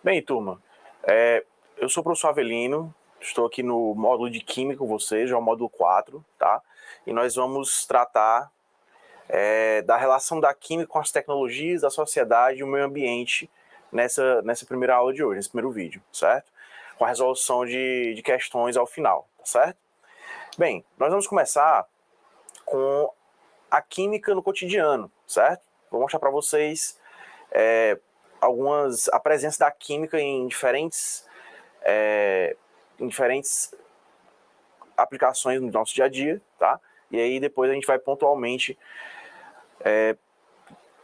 Bem, turma, eu sou o professor Avelino, estou aqui no módulo de Química com vocês, já é o módulo 4, tá? E nós vamos tratar da relação da química com as tecnologias, da sociedade e o meio ambiente nessa primeira aula de hoje, nesse primeiro vídeo, certo? Com a resolução de questões ao final, tá certo? Bem, nós vamos começar com a química no cotidiano, certo? Vou mostrar para vocês a presença da química em diferentes aplicações no nosso dia a dia, tá? E aí depois a gente vai pontualmente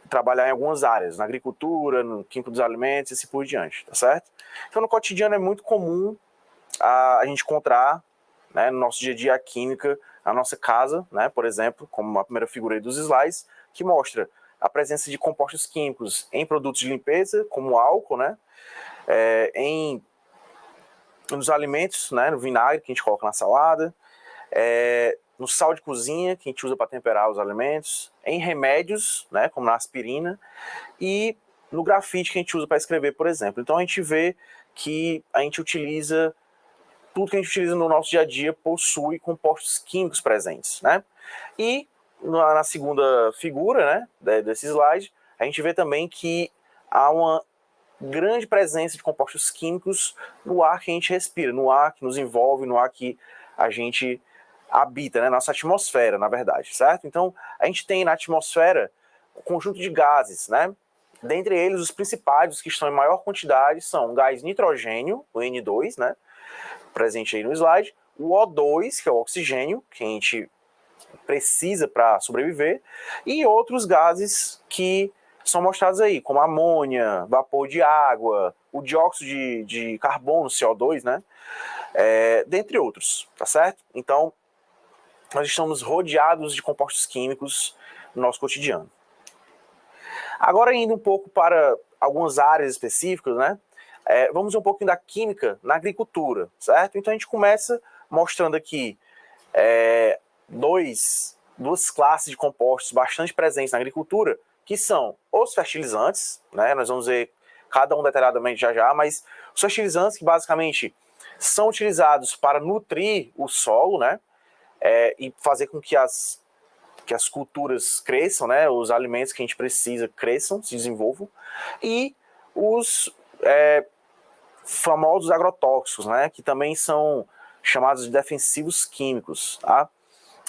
trabalhar em algumas áreas, na agricultura, no químico dos alimentos e assim por diante, tá certo? Então no cotidiano é muito comum a gente encontrar, né, no nosso dia a dia a química na nossa casa, né, por exemplo, como a primeira figura aí dos slides, que mostra a presença de compostos químicos em produtos de limpeza, como álcool, né, nos alimentos, né, no vinagre que a gente coloca na salada, no sal de cozinha que a gente usa para temperar os alimentos, em remédios, né, como na aspirina, e no grafite que a gente usa para escrever, por exemplo. Então a gente vê que a gente utiliza, tudo que a gente utiliza no nosso dia a dia possui compostos químicos presentes, né? E na segunda figura, né, desse slide, a gente vê também que há uma grande presença de compostos químicos no ar que a gente respira, no ar que nos envolve, no ar que a gente habita, né, nossa atmosfera, na verdade, certo? Então, a gente tem na atmosfera um conjunto de gases, né? Dentre eles, os principais, os que estão em maior quantidade, são o gás nitrogênio, o N2, né, presente aí no slide, o O2, que é o oxigênio, que a gente precisa para sobreviver, e outros gases que são mostrados aí, como amônia, vapor de água, o dióxido de carbono, CO2, né? Dentre outros, tá certo? Então, nós estamos rodeados de compostos químicos no nosso cotidiano. Agora, indo um pouco para algumas áreas específicas, né? Vamos ver um pouquinho da química na agricultura, certo? Então, a gente começa mostrando aqui duas classes de compostos bastante presentes na agricultura, que são os fertilizantes, né? Nós vamos ver cada um detalhadamente já, mas os fertilizantes que basicamente são utilizados para nutrir o solo, né? E fazer com que as culturas cresçam, né? Os alimentos que a gente precisa cresçam, se desenvolvam, e os famosos agrotóxicos, né? Que também são chamados de defensivos químicos, tá?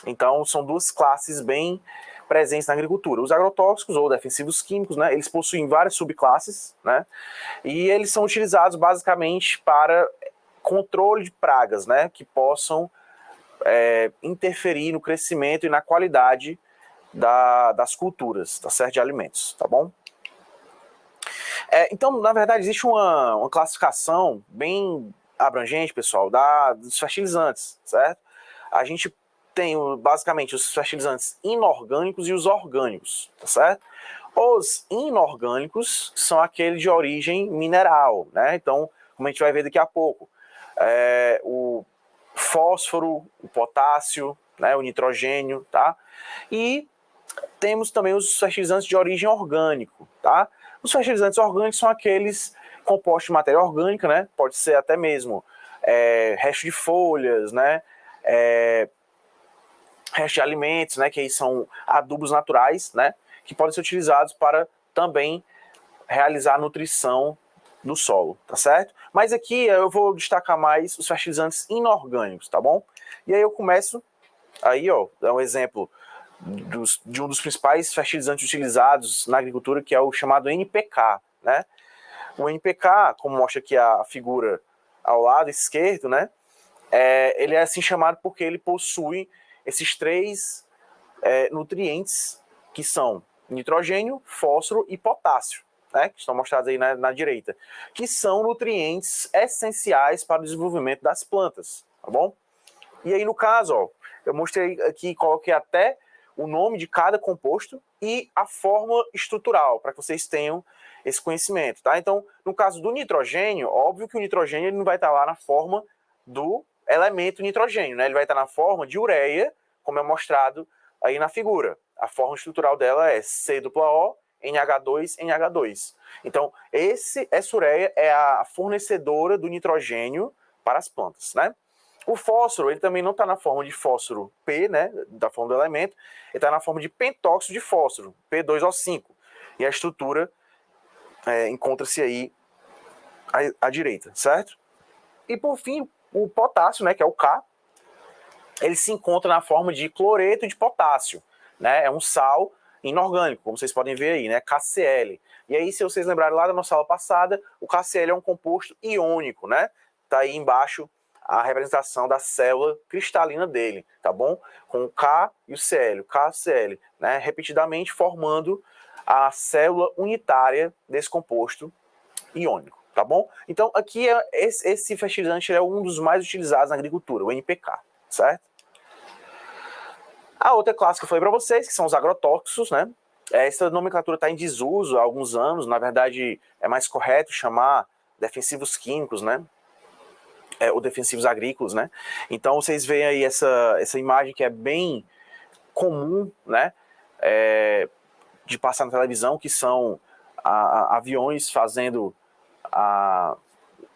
Então, são duas classes bem presentes na agricultura. Os agrotóxicos ou defensivos químicos, né, eles possuem várias subclasses, né, e eles são utilizados basicamente para controle de pragas, né, que possam interferir no crescimento e na qualidade das culturas, tá certo? De alimentos, tá bom? Então, na verdade, existe uma classificação bem abrangente, pessoal, dos fertilizantes, certo? A gente tem basicamente os fertilizantes inorgânicos e os orgânicos, tá certo? Os inorgânicos são aqueles de origem mineral, né? Então, como a gente vai ver daqui a pouco, o fósforo, o potássio, né? O nitrogênio, tá? E temos também os fertilizantes de origem orgânico, tá? Os fertilizantes orgânicos são aqueles compostos de matéria orgânica, né? Pode ser até mesmo resto de folhas, né? Resto de alimentos, né, que aí são adubos naturais, né, que podem ser utilizados para também realizar a nutrição do solo, tá certo? Mas aqui eu vou destacar mais os fertilizantes inorgânicos, tá bom? E aí eu começo, aí ó, é um exemplo de um dos principais fertilizantes utilizados na agricultura, que é o chamado NPK, né? O NPK, como mostra aqui a figura ao lado esquerdo, né, ele é assim chamado porque ele possui esses três nutrientes, que são nitrogênio, fósforo e potássio, né, que estão mostrados aí na direita, que são nutrientes essenciais para o desenvolvimento das plantas, tá bom? E aí, no caso, ó, eu mostrei aqui, coloquei até o nome de cada composto e a forma estrutural, para que vocês tenham esse conhecimento, tá? Então, no caso do nitrogênio, óbvio que o nitrogênio ele não vai estar lá na forma do elemento nitrogênio, né? Ele vai estar na forma de ureia, como é mostrado aí na figura. A forma estrutural dela é C NH2, NH2. Então, essa ureia é a fornecedora do nitrogênio para as plantas, né? O fósforo, ele também não está na forma de fósforo P, né, da forma do elemento, ele está na forma de pentóxido de fósforo, P2O5. E a estrutura encontra-se aí à direita, certo? E por fim, o potássio, né, que é o K, ele se encontra na forma de cloreto de potássio, né? É um sal inorgânico, como vocês podem ver aí, né? KCl. E aí, se vocês lembrarem lá da nossa aula passada, o KCl é um composto iônico, né? Tá aí embaixo a representação da célula cristalina dele, tá bom? Com o K e o Cl, o KCl, né? Repetidamente formando a célula unitária desse composto iônico, tá bom? Então, aqui esse fertilizante é um dos mais utilizados na agricultura, o NPK, certo? A outra classe que eu falei para vocês, que são os agrotóxicos, né? Essa nomenclatura está em desuso há alguns anos, na verdade é mais correto chamar defensivos químicos, né? Ou defensivos agrícolas, né? Então vocês veem aí essa imagem que é bem comum, né? De passar na televisão, que são aviões fazendo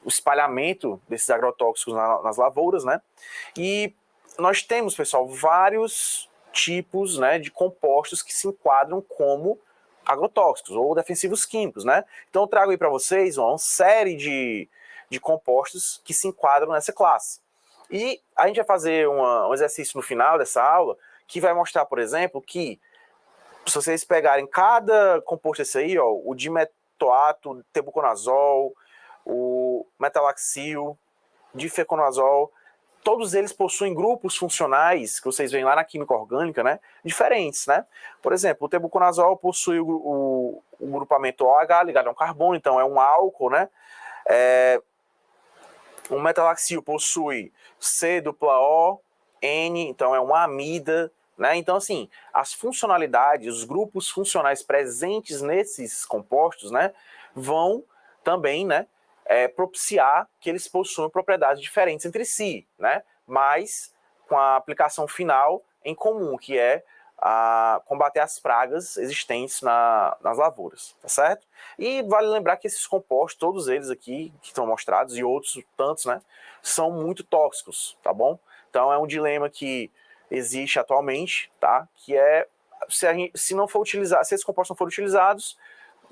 o espalhamento desses agrotóxicos nas lavouras, né? E nós temos, pessoal, vários tipos, né, de compostos que se enquadram como agrotóxicos ou defensivos químicos, né? Então eu trago aí para vocês uma série de compostos que se enquadram nessa classe. E a gente vai fazer um exercício no final dessa aula que vai mostrar, por exemplo, que se vocês pegarem cada composto esse aí, ó, o dimetoato, tebuconazol, o metalaxil, difeconazol, todos eles possuem grupos funcionais, que vocês veem lá na química orgânica, né, diferentes, né? Por exemplo, o tebuconazol possui o grupamento OH ligado a um carbono, então é um álcool, né? O metalaxil possui C-O, N, então é uma amida, né? Então, assim, as funcionalidades, os grupos funcionais presentes nesses compostos, né, vão também, né, propiciar que eles possuam propriedades diferentes entre si, né? Mas com a aplicação final em comum, que é combater as pragas existentes nas lavouras, tá certo? E vale lembrar que esses compostos, todos eles aqui que estão mostrados e outros tantos, né, são muito tóxicos, tá bom? Então é um dilema que existe atualmente, tá? Que é se não for utilizado, se esses compostos não forem utilizados,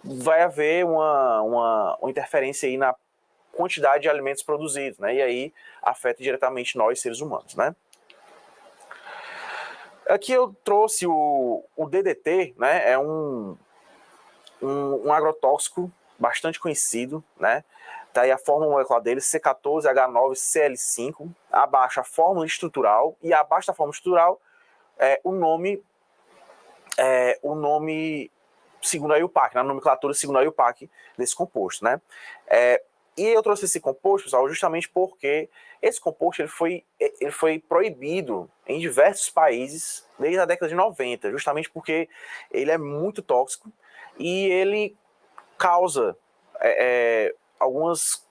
vai haver uma interferência aí na quantidade de alimentos produzidos, né? E aí afeta diretamente nós, seres humanos, né? Aqui eu trouxe o DDT, né? É um agrotóxico bastante conhecido, né? Tá aí a fórmula molecular dele, C14H9Cl5, abaixo a fórmula estrutural, e abaixo da fórmula estrutural o nome segundo a IUPAC, na nomenclatura segundo a IUPAC desse composto, né? E eu trouxe esse composto, pessoal, justamente porque esse composto ele foi proibido em diversos países desde a década de 90, justamente porque ele é muito tóxico e ele causa algumas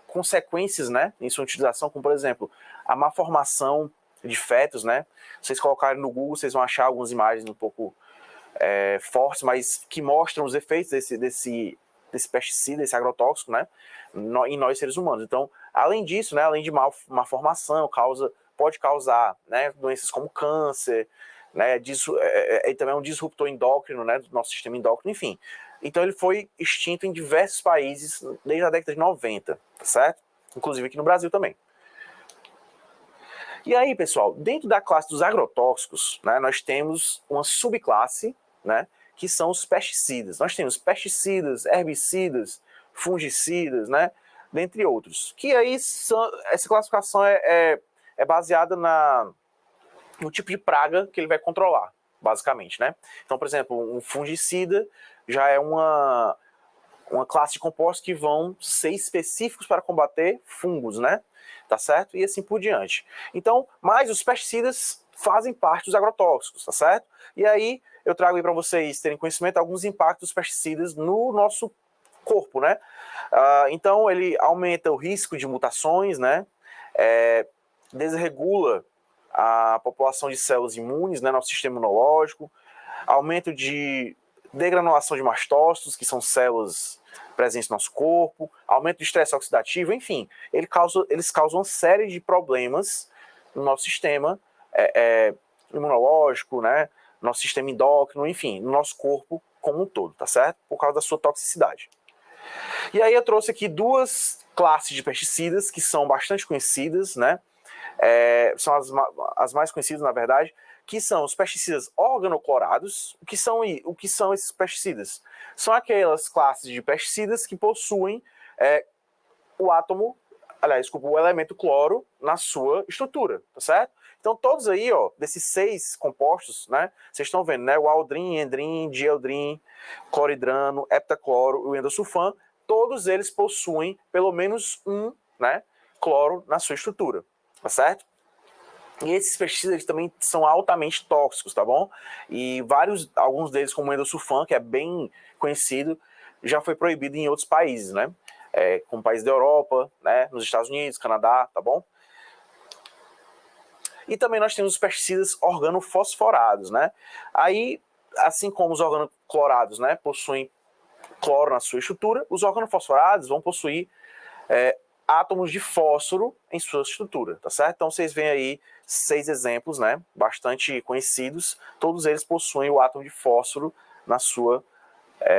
consequências, né, em sua utilização, como por exemplo, a má formação de fetos, né? Se vocês colocarem no Google, vocês vão achar algumas imagens um pouco fortes, mas que mostram os efeitos desse pesticida, desse agrotóxico, né, em nós seres humanos. Então, além disso, né, além de má formação, pode causar, né, doenças como câncer, né, ele também é um disruptor endócrino, né, do nosso sistema endócrino, enfim. Então ele foi extinto em diversos países desde a década de 90, tá certo? Inclusive aqui no Brasil também. E aí, pessoal, dentro da classe dos agrotóxicos, né, nós temos uma subclasse, né, que são os pesticidas. Nós temos pesticidas, herbicidas, fungicidas, né, dentre outros. Que aí essa classificação é baseada no tipo de praga que ele vai controlar, basicamente, né? Então, por exemplo, um fungicida já é uma classe de compostos que vão ser específicos para combater fungos, né? Tá certo? E assim por diante. Então, mas os pesticidas fazem parte dos agrotóxicos, tá certo? E aí eu trago aí para vocês terem conhecimento alguns impactos dos pesticidas no nosso corpo, né? Então ele aumenta o risco de mutações, né? Desregula a população de células imunes, né? Nosso sistema imunológico, aumento de degranulação de mastócitos, que são células presentes no nosso corpo, aumento do estresse oxidativo, enfim, eles causam uma série de problemas no nosso sistema imunológico, né, no nosso sistema endócrino, enfim, no nosso corpo como um todo, tá certo? Por causa da sua toxicidade. E aí eu trouxe aqui duas classes de pesticidas que são bastante conhecidas, né? São as mais conhecidas, na verdade, que são os pesticidas organoclorados. O que são esses pesticidas? São aquelas classes de pesticidas que possuem o elemento cloro na sua estrutura, tá certo? Então todos aí, ó, desses 6 compostos, né, vocês estão vendo, né, o aldrin, endrin, dieldrin, cloridrano, heptacloro e o endosulfan, todos eles possuem pelo menos um, né, cloro na sua estrutura, tá certo? E esses pesticidas também são altamente tóxicos, tá bom? E alguns deles, como o endosulfan, que é bem conhecido, já foi proibido em outros países, né? Como países da Europa, né? Nos Estados Unidos, Canadá, tá bom? E também nós temos os pesticidas organofosforados, né? Aí, assim como os organoclorados, né, possuem cloro na sua estrutura, os organofosforados vão possuir átomos de fósforo em sua estrutura, tá certo? Então vocês veem aí 6 exemplos, né, bastante conhecidos, todos eles possuem o átomo de fósforo na sua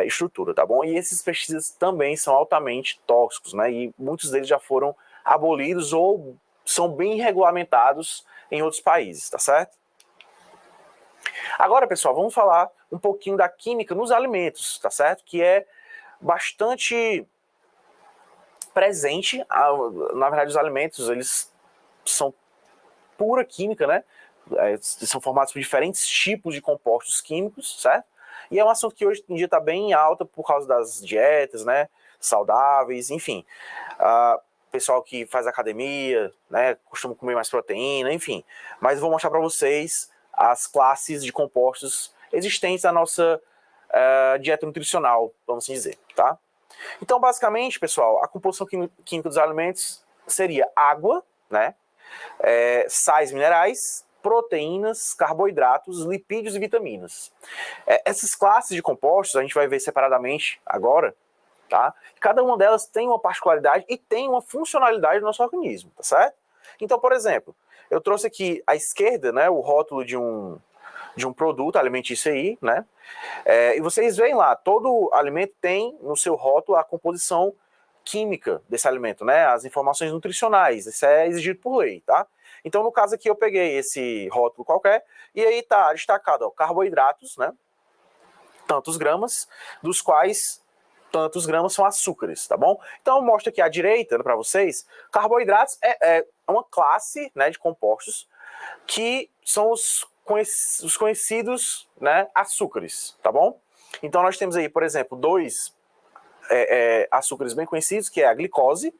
estrutura, tá bom? E esses pesticidas também são altamente tóxicos, né, e muitos deles já foram abolidos ou são bem regulamentados em outros países, tá certo? Agora, pessoal, vamos falar um pouquinho da química nos alimentos, tá certo? Que é bastante presente. Na verdade, os alimentos, eles são pura química, né? São formados por diferentes tipos de compostos químicos, certo? E é um assunto que hoje em dia está bem alta por causa das dietas, né? Saudáveis, enfim. Pessoal que faz academia, né? Costuma comer mais proteína, enfim. Mas eu vou mostrar para vocês as classes de compostos existentes na nossa dieta nutricional, vamos dizer, tá? Então, basicamente, pessoal, a composição química dos alimentos seria água, né? Sais minerais, proteínas, carboidratos, lipídios e vitaminas. Essas classes de compostos a gente vai ver separadamente agora, tá? Cada uma delas tem uma particularidade e tem uma funcionalidade no nosso organismo, tá certo? Então, por exemplo, eu trouxe aqui à esquerda, né, o rótulo de um produto alimentício aí, né? E vocês veem lá, todo alimento tem no seu rótulo a composição química desse alimento, né? As informações nutricionais, isso é exigido por lei, tá? Então, no caso aqui, eu peguei esse rótulo qualquer e aí tá destacado, ó, carboidratos, né? Tantos gramas, dos quais tantos gramas são açúcares, tá bom? Então, eu mostro aqui à direita para vocês, carboidratos é uma classe, né, de compostos que são os conhecidos, né, açúcares, tá bom? Então nós temos aí, por exemplo, 2 açúcares bem conhecidos, que é a glicose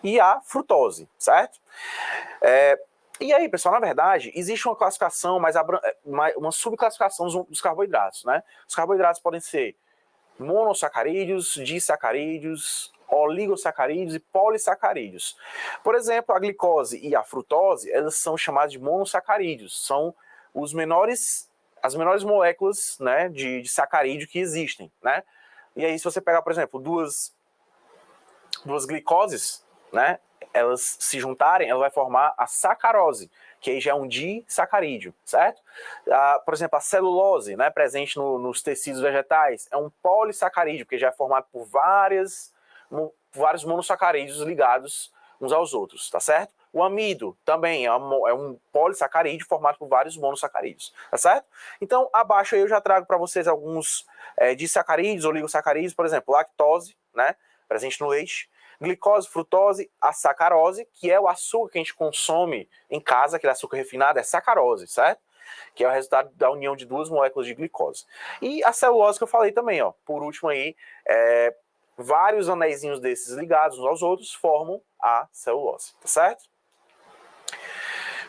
e a frutose, certo? E aí, pessoal, na verdade, existe uma classificação, uma subclassificação dos carboidratos, né? Os carboidratos podem ser monossacarídeos, disacarídeos, oligosacarídeos e polissacarídeos. Por exemplo, a glicose e a frutose, elas são chamadas de monossacarídeos, são as menores moléculas, né, de sacarídeo que existem, né? E aí, se você pegar, por exemplo, duas glicoses, né, elas se juntarem, ela vai formar a sacarose, que aí já é um disacarídeo, certo? Por exemplo, a celulose, né, presente nos tecidos vegetais, é um polissacarídeo, porque já é formado por vários monossacarídeos ligados uns aos outros, tá certo? O amido também é um polissacarídeo formado por vários monossacarídeos, tá certo? Então, abaixo aí eu já trago para vocês alguns disacarídeos, oligosacarídeos, por exemplo, lactose, né, presente no leite, glicose, frutose, a sacarose, que é o açúcar que a gente consome em casa, aquele açúcar refinado, é sacarose, certo? Que é o resultado da união de 2 moléculas de glicose. E a celulose que eu falei também, ó, por último aí, vários anéisinhos desses ligados uns aos outros formam a celulose, tá certo?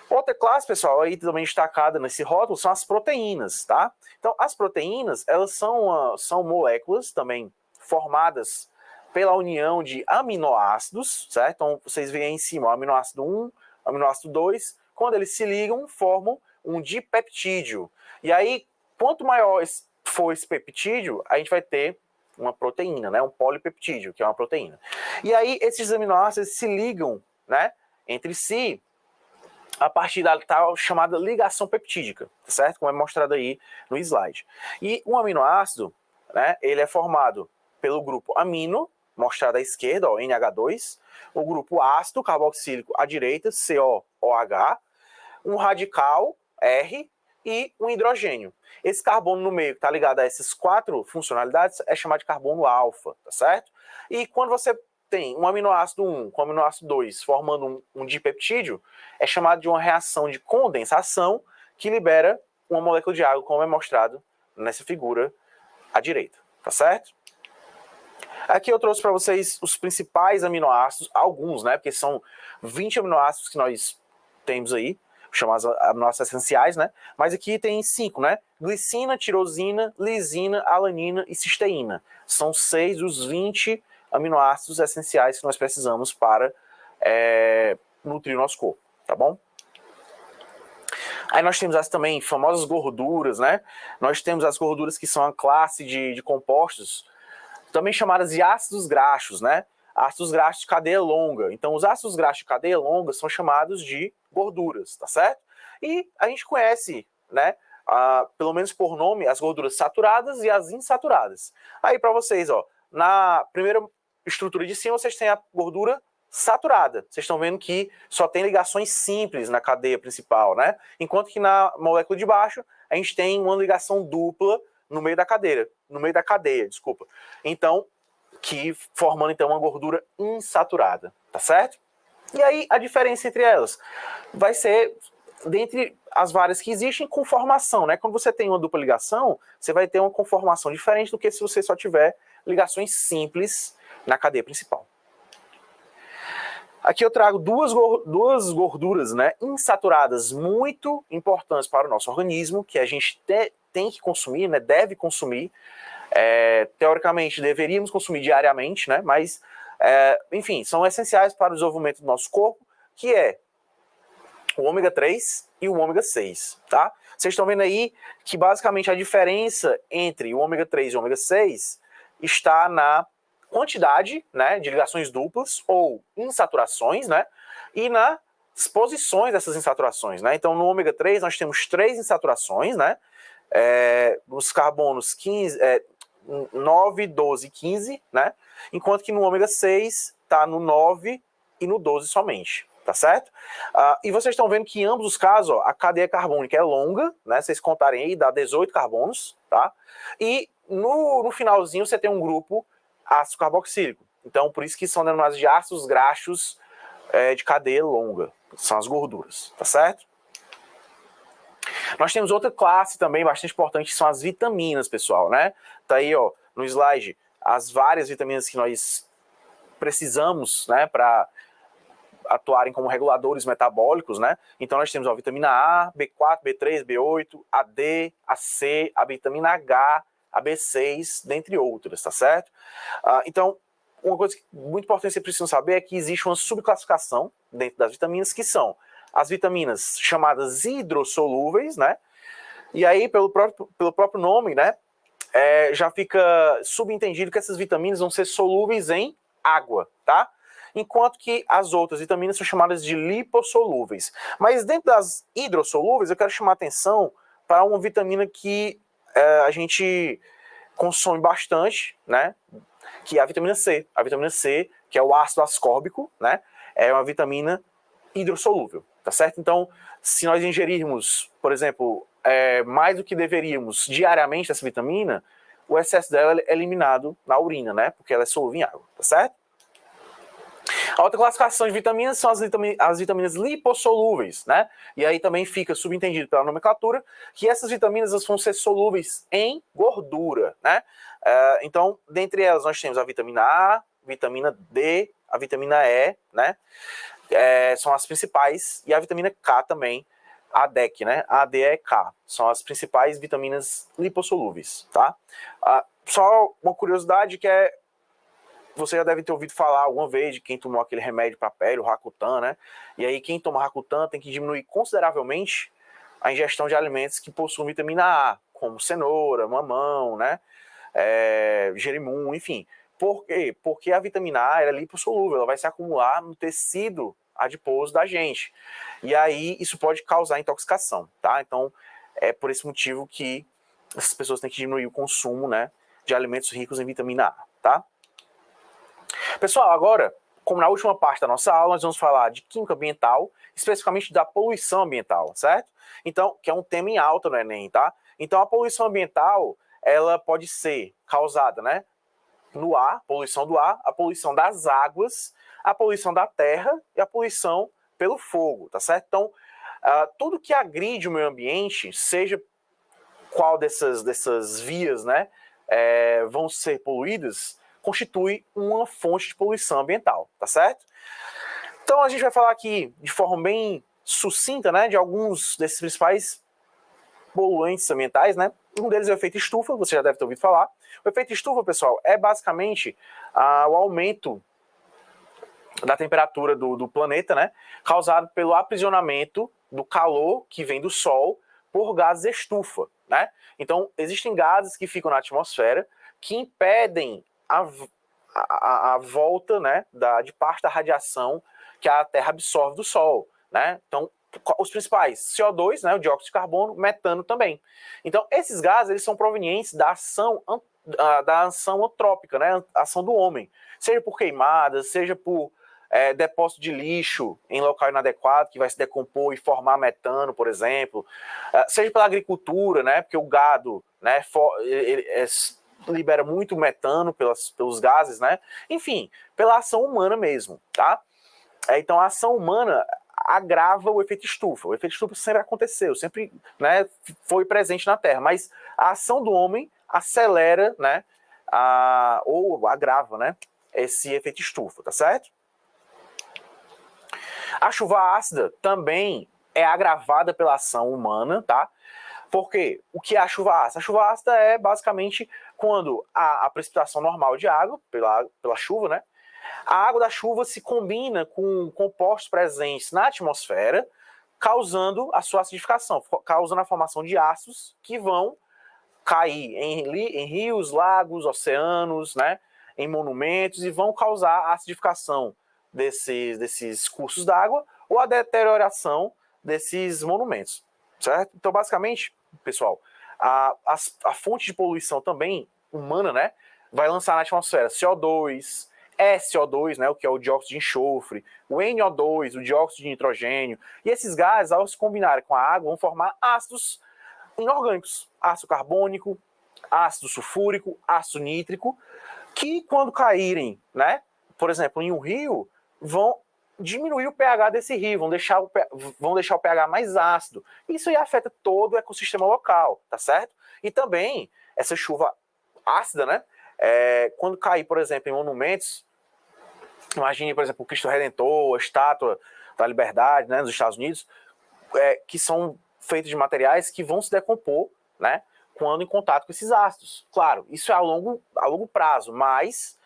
Outra classe, pessoal, aí também destacada nesse rótulo são as proteínas, tá? Então, as proteínas, elas são moléculas também formadas pela união de aminoácidos, certo? Então, vocês veem aí em cima o aminoácido 1, aminoácido 2, quando eles se ligam, formam um dipeptídeo. E aí, quanto maior for esse peptídeo, a gente vai ter uma proteína, né? Um polipeptídeo, que é uma proteína. E aí esses aminoácidos se ligam, né, entre si a partir da tal chamada ligação peptídica, certo? Como é mostrado aí no slide. E um aminoácido, né, ele é formado pelo grupo amino, mostrado à esquerda, ó, NH2, o grupo ácido carboxílico à direita, COOH, um radical, R, e um hidrogênio. Esse carbono no meio que está ligado a essas 4 funcionalidades é chamado de carbono alfa, tá certo? E quando você tem um aminoácido 1 com um aminoácido 2 formando um dipeptídeo, é chamado de uma reação de condensação que libera uma molécula de água, como é mostrado nessa figura à direita, tá certo? Aqui eu trouxe para vocês os principais aminoácidos, alguns, né, porque são 20 aminoácidos que nós temos aí, chamados aminoácidos essenciais, né, mas aqui tem 5, né, glicina, tirosina, lisina, alanina e cisteína. São 6 dos 20 aminoácidos essenciais que nós precisamos para nutrir o nosso corpo, tá bom? Aí nós temos as também famosas gorduras, né? Nós temos as gorduras que são a classe de compostos, também chamadas de ácidos graxos, né? Ácidos graxos de cadeia longa. Então, os ácidos graxos de cadeia longa são chamados de gorduras, tá certo? E a gente conhece, né, pelo menos por nome, as gorduras saturadas e as insaturadas. Aí, para vocês, ó, na primeira estrutura de cima, vocês têm a gordura saturada. Vocês estão vendo que só tem ligações simples na cadeia principal, né? Enquanto que na molécula de baixo, a gente tem uma ligação dupla no meio da cadeia, desculpa. Então, formando então uma gordura insaturada, tá certo? E aí a diferença entre elas vai ser dentre as várias que existem, conformação, né? Quando você tem uma dupla ligação, você vai ter uma conformação diferente do que se você só tiver ligações simples na cadeia principal. Aqui eu trago duas gorduras, né, insaturadas muito importantes para o nosso organismo, que a gente tem que consumir, né, deve consumir. Teoricamente, deveríamos consumir diariamente, né, mas, enfim, são essenciais para o desenvolvimento do nosso corpo, que é o ômega 3 e o ômega 6, tá? Vocês estão vendo aí que, basicamente, a diferença entre o ômega 3 e o ômega 6 está na quantidade, né, de ligações duplas ou insaturações, né, e nas posições dessas insaturações, né. Então, no ômega 3 nós temos 3 insaturações, né, nos carbonos 9, 12 e 15, né, enquanto que no ômega 6 está no 9 e no 12 somente, tá certo? E vocês estão vendo que em ambos os casos, ó, a cadeia carbônica é longa, né, vocês contarem aí, dá 18 carbonos, tá? E no finalzinho você tem um grupo ácido carboxílico. Então, por isso que são denominados de ácidos graxos de cadeia longa. São as gorduras, tá certo? Nós temos outra classe também bastante importante, que são as vitaminas, pessoal, né? Tá aí, ó, no slide, as várias vitaminas que nós precisamos, né, para atuarem como reguladores metabólicos, né? Então, nós temos a vitamina A, B4, B3, B8, a D, a C, a vitamina H, a B6, dentre outras, tá certo? Então, uma coisa muito importante que você precisa saber é que existe uma subclassificação dentro das vitaminas, que são as vitaminas chamadas hidrossolúveis, né? E aí, pelo próprio nome, né, já fica subentendido que essas vitaminas vão ser solúveis em água, tá? Enquanto que as outras vitaminas são chamadas de lipossolúveis. Mas dentro das hidrossolúveis, eu quero chamar a atenção para uma vitamina que a gente consome bastante, né? Que é a vitamina C. A vitamina C, que é o ácido ascórbico, né? É uma vitamina hidrossolúvel, tá certo? Então, se nós ingerirmos, por exemplo, mais do que deveríamos diariamente essa vitamina, o excesso dela é eliminado na urina, né? Porque ela é solúvel em água, tá certo? A outra classificação de vitaminas são as vitaminas lipossolúveis, né? E aí também fica subentendido pela nomenclatura que essas vitaminas vão ser solúveis em gordura, né? Então, dentre elas, nós temos a vitamina A, vitamina D, a vitamina E, né? São as principais, e a vitamina K também, a DEC, né? A, D, E, K. São as principais vitaminas lipossolúveis, tá? Só uma curiosidade que você já deve ter ouvido falar alguma vez de quem tomou aquele remédio para pele, o Rakutan, né? E aí quem toma Rakutan tem que diminuir consideravelmente a ingestão de alimentos que possuem vitamina A, como cenoura, mamão, né? Jerimum, enfim. Por quê? Porque a vitamina A é lipossolúvel, ela vai se acumular no tecido adiposo da gente. E aí isso pode causar intoxicação, tá? Então é por esse motivo que essas pessoas têm que diminuir o consumo, né, de alimentos ricos em vitamina A, tá? Pessoal, agora, como na última parte da nossa aula, nós vamos falar de química ambiental, especificamente da poluição ambiental, certo? Então, que é um tema em alta no Enem, tá? Então, a poluição ambiental, ela pode ser causada, né, no ar, poluição do ar, a poluição das águas, a poluição da terra e a poluição pelo fogo, tá certo? Então, tudo que agride o meio ambiente, seja qual dessas vias, né, vão ser poluídas, constitui uma fonte de poluição ambiental, tá certo? Então a gente vai falar aqui de forma bem sucinta, né, de alguns desses principais poluentes ambientais, né? Um deles é o efeito estufa, você já deve ter ouvido falar. O efeito estufa, pessoal, é basicamente o aumento da temperatura do planeta, né, causado pelo aprisionamento do calor que vem do Sol por gases estufa, né? Então, existem gases que ficam na atmosfera que impedem a volta, né, de parte da radiação que a Terra absorve do Sol, né? Então, os principais, CO2, né, o dióxido de carbono, metano também. Então, esses gases, eles são provenientes da ação antrópica, né, a ação do homem, seja por queimadas, seja por depósito de lixo em local inadequado, que vai se decompor e formar metano, por exemplo, seja pela agricultura, né, porque o gado, né, libera muito metano pelos gases, né, enfim, pela ação humana mesmo, tá? Então a ação humana agrava o efeito estufa. O efeito estufa sempre aconteceu, sempre, né, foi presente na Terra, mas a ação do homem acelera, né, ou agrava, né, esse efeito estufa, tá certo? A chuva ácida também é agravada pela ação humana, tá? Porque o que é a chuva ácida? A chuva ácida é basicamente quando a precipitação normal de água, pela chuva, né? A água da chuva se combina com compostos presentes na atmosfera, causando a sua acidificação, causando a formação de ácidos que vão cair em rios, lagos, oceanos, né? Em monumentos e vão causar a acidificação desses cursos d'água ou a deterioração desses monumentos, certo? Então, basicamente, pessoal, a fonte de poluição também humana, né, vai lançar na atmosfera CO2, SO2, né, o que é o dióxido de enxofre, o NO2, o dióxido de nitrogênio, e esses gases, ao se combinarem com a água, vão formar ácidos inorgânicos, ácido carbônico, ácido sulfúrico, ácido nítrico, que quando caírem, né, por exemplo, em um rio, vão diminuir o pH desse rio, vão deixar o pH mais ácido. Isso aí afeta todo o ecossistema local, tá certo? E também, essa chuva ácida, né, quando cair, por exemplo, em monumentos, imagine, por exemplo, o Cristo Redentor, a Estátua da Liberdade, né, nos Estados Unidos, que são feitos de materiais que vão se decompor, né, quando em contato com esses ácidos. Claro, isso é a longo prazo, mas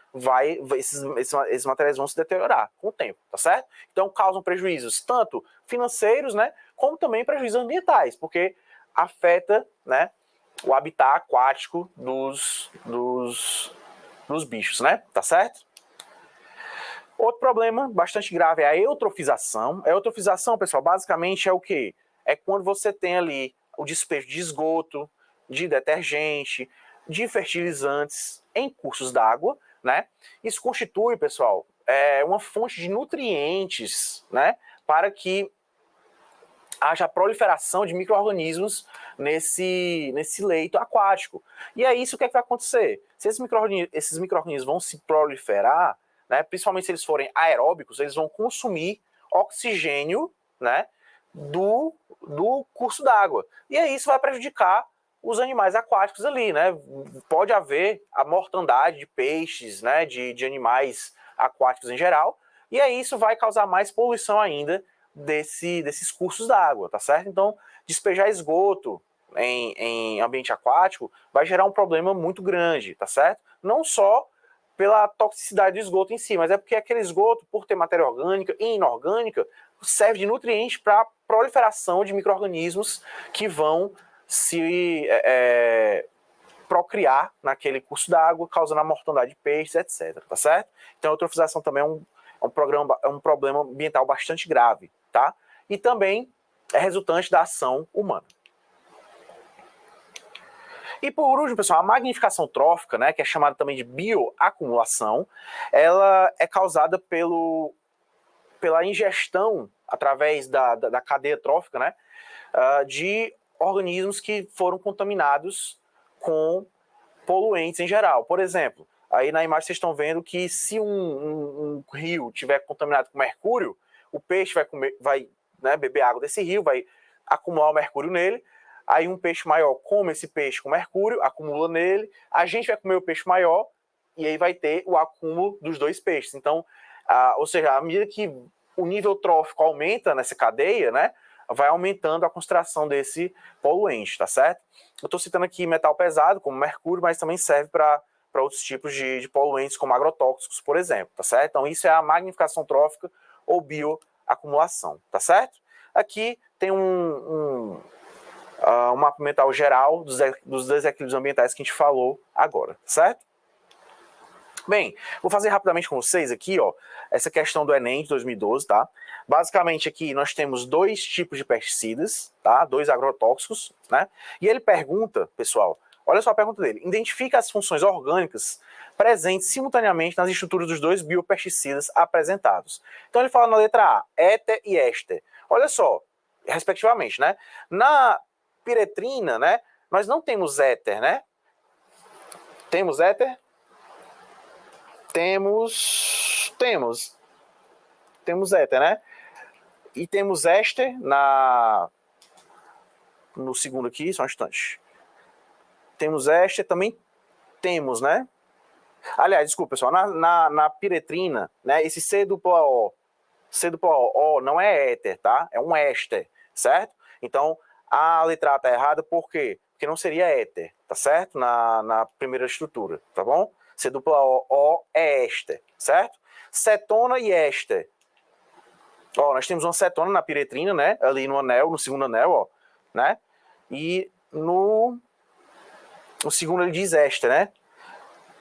esses materiais vão se deteriorar com o tempo, tá certo? Então causam prejuízos tanto financeiros, né, como também prejuízos ambientais, porque afeta, né, o habitat aquático dos bichos, né, tá certo? Outro problema bastante grave é a eutrofização. A eutrofização, pessoal, basicamente é o quê? É quando você tem ali o despejo de esgoto, de detergente, de fertilizantes em cursos d'água, né? Isso constitui, pessoal, uma fonte de nutrientes, né, para que haja proliferação de micro-organismos nesse leito aquático. E é isso que vai acontecer. Se esses micro-organismos vão se proliferar, né, principalmente se eles forem aeróbicos, eles vão consumir oxigênio, né, do curso d'água. E aí isso vai prejudicar os animais aquáticos ali, né? Pode haver a mortandade de peixes, né, de animais aquáticos em geral, e aí isso vai causar mais poluição ainda desses cursos d'água, tá certo? Então, despejar esgoto em ambiente aquático vai gerar um problema muito grande, tá certo? Não só pela toxicidade do esgoto em si, mas é porque aquele esgoto, por ter matéria orgânica e inorgânica, serve de nutriente para a proliferação de micro-organismos que vão se procriar naquele curso d'água, causando a mortandade de peixes, etc. Tá certo? Então a eutrofização também é um problema ambiental bastante grave, tá? E também é resultante da ação humana. E por último, pessoal, a magnificação trófica, né, que é chamada também de bioacumulação, ela é causada pela ingestão, através da cadeia trófica, né, de organismos que foram contaminados com poluentes em geral. Por exemplo, aí na imagem vocês estão vendo que se um rio tiver contaminado com mercúrio, o peixe vai beber água desse rio, vai acumular o mercúrio nele. Aí um peixe maior come esse peixe com mercúrio, acumula nele, a gente vai comer o peixe maior e aí vai ter o acúmulo dos dois peixes. Então, ou seja, à medida que o nível trófico aumenta nessa cadeia, né, vai aumentando a concentração desse poluente, tá certo? Eu estou citando aqui metal pesado, como mercúrio, mas também serve para outros tipos de poluentes, como agrotóxicos, por exemplo, tá certo? Então, isso é a magnificação trófica ou bioacumulação, tá certo? Aqui tem um mapa mental geral dos desequilíbrios ambientais que a gente falou agora, certo? Bem, vou fazer rapidamente com vocês aqui, ó, essa questão do Enem de 2012, tá? Basicamente aqui nós temos dois tipos de pesticidas, tá? Dois agrotóxicos, né? E ele pergunta, pessoal, olha só a pergunta dele, identifica as funções orgânicas presentes simultaneamente nas estruturas dos dois biopesticidas apresentados. Então ele fala na letra A, éter e éster. Olha só, respectivamente, né? Na piretrina, né, nós não temos éter, né? Temos éter? Temos éter, né? E temos éster no segundo aqui, só um instante. Temos éster, também temos, né? Aliás, desculpa, pessoal, na piretrina, né, esse C-O não é éter, tá? É um éster, certo? Então, a letra A tá errada, por quê? Porque não seria éter, tá certo? Na primeira estrutura, tá bom? C-O é éster, certo? Cetona e éster. Ó, nós temos uma cetona na piretrina, né? Ali no anel, no segundo anel, ó, né? E no segundo ele diz éster, né?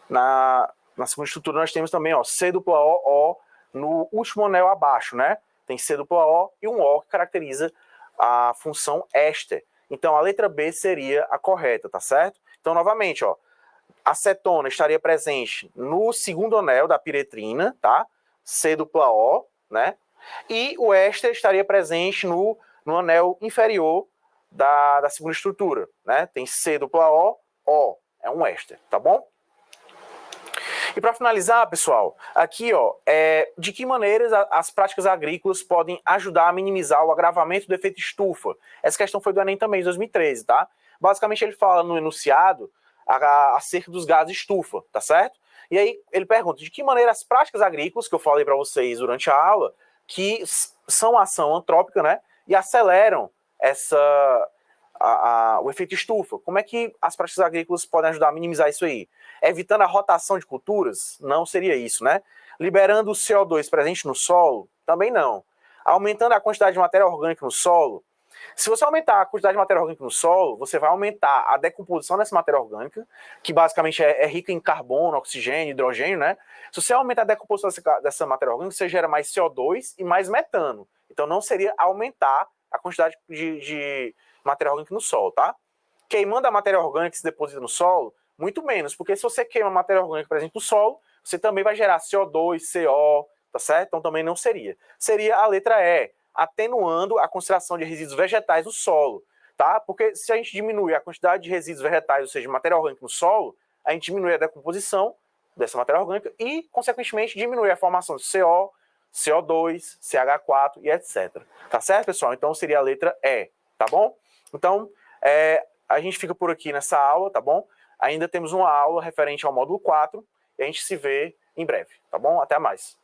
Na segunda estrutura nós temos também, ó, C-O no último anel abaixo, né? Tem C-O e um O que caracteriza a função éster. Então, a letra B seria a correta, tá certo? Então, novamente, ó, a cetona estaria presente no segundo anel da piretrina, tá? C-O, né? E o éster estaria presente no anel inferior da segunda estrutura, né? Tem C-O, é um éster, tá bom? E para finalizar, pessoal, aqui, ó, de que maneiras as práticas agrícolas podem ajudar a minimizar o agravamento do efeito estufa? Essa questão foi do Enem também, de 2013, tá? Basicamente, ele fala no enunciado acerca dos gases estufa, tá certo? E aí, ele pergunta, de que maneira as práticas agrícolas, que eu falei para vocês durante a aula, que são ação antrópica, né, e aceleram o efeito estufa. Como é que as práticas agrícolas podem ajudar a minimizar isso aí? Evitando a rotação de culturas? Não seria isso, né? Liberando o CO2 presente no solo? Também não. Aumentando a quantidade de matéria orgânica no solo? Se você aumentar a quantidade de matéria orgânica no solo, você vai aumentar a decomposição dessa matéria orgânica, que basicamente é rica em carbono, oxigênio, hidrogênio, né? Se você aumentar a decomposição dessa matéria orgânica, você gera mais CO2 e mais metano. Então não seria aumentar a quantidade de matéria orgânica no solo, tá? Queimando a matéria orgânica que se deposita no solo, muito menos, porque se você queima a matéria orgânica presente no solo, você também vai gerar CO2, CO, tá certo? Então também não seria. Seria a letra E, atenuando a concentração de resíduos vegetais no solo, tá? Porque se a gente diminui a quantidade de resíduos vegetais, ou seja, de matéria orgânica no solo, a gente diminui a decomposição dessa matéria orgânica e, consequentemente, diminui a formação de CO, CO2, CH4 e etc. Tá certo, pessoal? Então seria a letra E, tá bom? Então, a gente fica por aqui nessa aula, tá bom? Ainda temos uma aula referente ao módulo 4 e a gente se vê em breve, tá bom? Até mais.